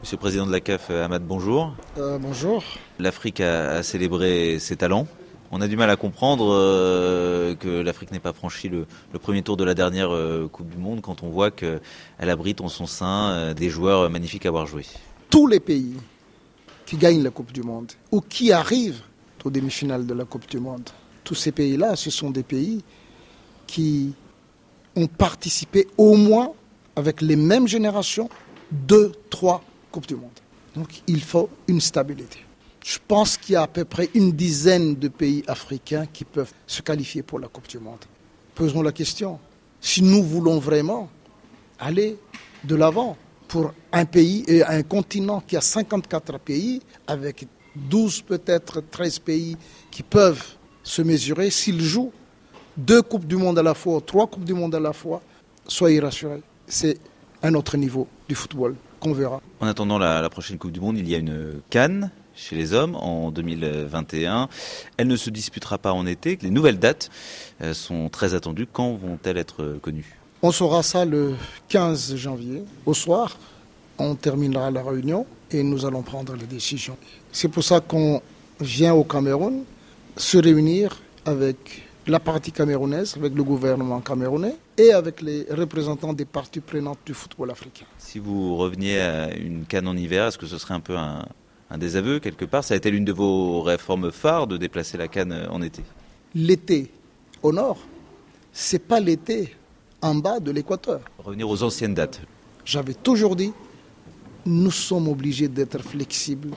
Monsieur le Président de la CAF, Hamad, bonjour. Bonjour. L'Afrique a célébré ses talents. On a du mal à comprendre que l'Afrique n'ait pas franchi le premier tour de la dernière Coupe du Monde quand on voit qu'elle abrite en son sein des joueurs magnifiques à avoir joué. Tous les pays qui gagnent la Coupe du Monde ou qui arrivent aux demi-finales de la Coupe du Monde, tous ces pays-là, ce sont des pays qui ont participé au moins avec les mêmes générations, 2, 3 Coupe du Monde. Donc il faut une stabilité. Je pense qu'il y a à peu près une dizaine de pays africains qui peuvent se qualifier pour la Coupe du Monde. Posons la question, si nous voulons vraiment aller de l'avant pour un pays et un continent qui a 54 pays, avec 12 peut-être 13 pays qui peuvent se mesurer, s'ils jouent 2 Coupes du Monde à la fois, 3 Coupes du Monde à la fois, soyez rassurés, c'est un autre niveau du football qu'on verra. En attendant la prochaine Coupe du Monde, il y a une CAN chez les hommes en 2021. Elle ne se disputera pas en été. Les nouvelles dates sont très attendues. Quand vont-elles être connues ? On saura ça le 15 janvier au soir. On terminera la réunion et nous allons prendre les décisions. C'est pour ça qu'on vient au Cameroun se réunir avec la partie camerounaise, avec le gouvernement camerounais et avec les représentants des parties prenantes du football africain. Si vous reveniez à une CAN en hiver, est-ce que ce serait un peu un désaveu quelque part ? Ça a été l'une de vos réformes phares de déplacer la CAN en été. L'été au nord, c'est pas l'été en bas de l'équateur. Revenir aux anciennes dates. J'avais toujours dit, nous sommes obligés d'être flexibles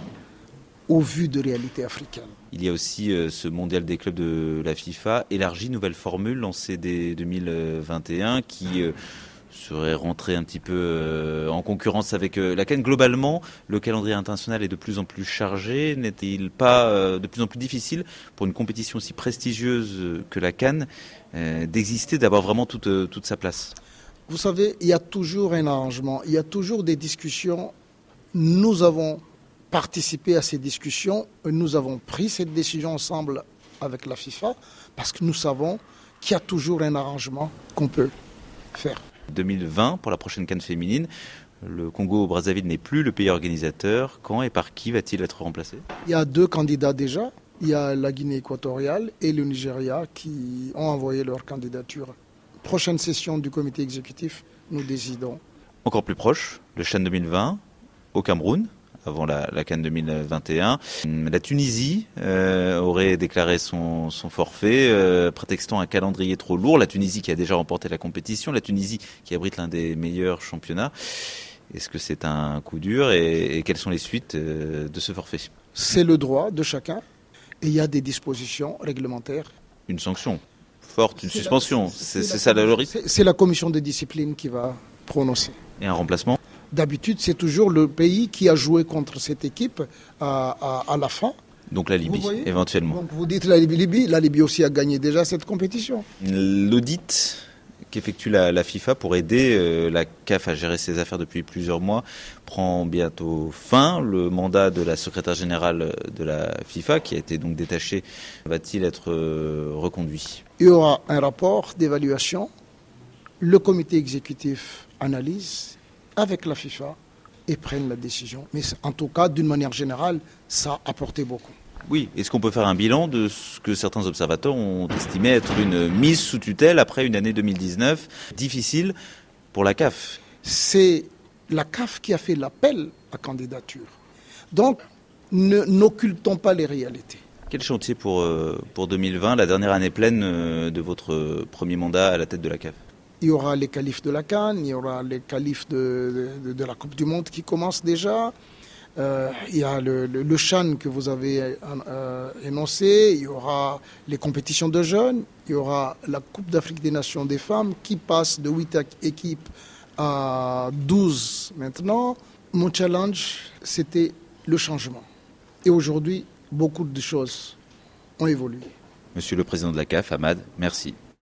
au vu de réalité africaine. Il y a aussi ce mondial des clubs de la FIFA, élargi, nouvelle formule lancée dès 2021 qui serait rentrée un petit peu en concurrence avec la CAN. Globalement, le calendrier international est de plus en plus chargé. N'est-il pas de plus en plus difficile pour une compétition aussi prestigieuse que la CAN d'exister, d'avoir vraiment toute sa place ? Vous savez, il y a toujours un arrangement, il y a toujours des discussions. Nous avons participé à ces discussions, nous avons pris cette décision ensemble avec la FIFA parce que nous savons qu'il y a toujours un arrangement qu'on peut faire. 2020 pour la prochaine CAN féminine, le Congo-Brazzaville n'est plus le pays organisateur. Quand et par qui va-t-il être remplacé ? Il y a 2 candidats déjà, il y a la Guinée équatoriale et le Nigeria qui ont envoyé leur candidature. Prochaine session du comité exécutif, nous décidons. Encore plus proche, le CHAN 2020 au Cameroun, avant la CAN 2021. La Tunisie aurait déclaré son forfait, prétextant un calendrier trop lourd. La Tunisie qui a déjà remporté la compétition, la Tunisie qui abrite l'un des meilleurs championnats. Est-ce que c'est un coup dur et quelles sont les suites de ce forfait ? C'est le droit de chacun et il y a des dispositions réglementaires. Une sanction forte, une suspension, c'est ça le risque ? C'est la commission de discipline qui va prononcer. Et un remplacement ? D'habitude, c'est toujours le pays qui a joué contre cette équipe à la fin. Donc la Libye, éventuellement. Donc vous dites la Libye aussi a gagné déjà cette compétition. L'audit qu'effectue la FIFA pour aider la CAF à gérer ses affaires depuis plusieurs mois prend bientôt fin. Le mandat de la secrétaire générale de la FIFA, qui a été donc détaché, va-t-il être reconduit ? Il y aura un rapport d'évaluation. Le comité exécutif analyse avec la FIFA et prennent la décision. Mais en tout cas, d'une manière générale, ça a apporté beaucoup. Oui, est-ce qu'on peut faire un bilan de ce que certains observateurs ont estimé être une mise sous tutelle après une année 2019 difficile pour la CAF ? C'est la CAF qui a fait l'appel à candidature. Donc, n'occultons pas les réalités. Quel chantier pour 2020, la dernière année pleine de votre premier mandat à la tête de la CAF ? Il y aura les qualifs de la CAN, il y aura les qualifs de la Coupe du Monde qui commencent déjà. Il y a le CHAN que vous avez énoncé, il y aura les compétitions de jeunes, il y aura la Coupe d'Afrique des Nations des femmes qui passe de 8 équipes à 12 maintenant. Mon challenge, c'était le changement. Et aujourd'hui, beaucoup de choses ont évolué. Monsieur le Président de la CAF, Hamad, merci.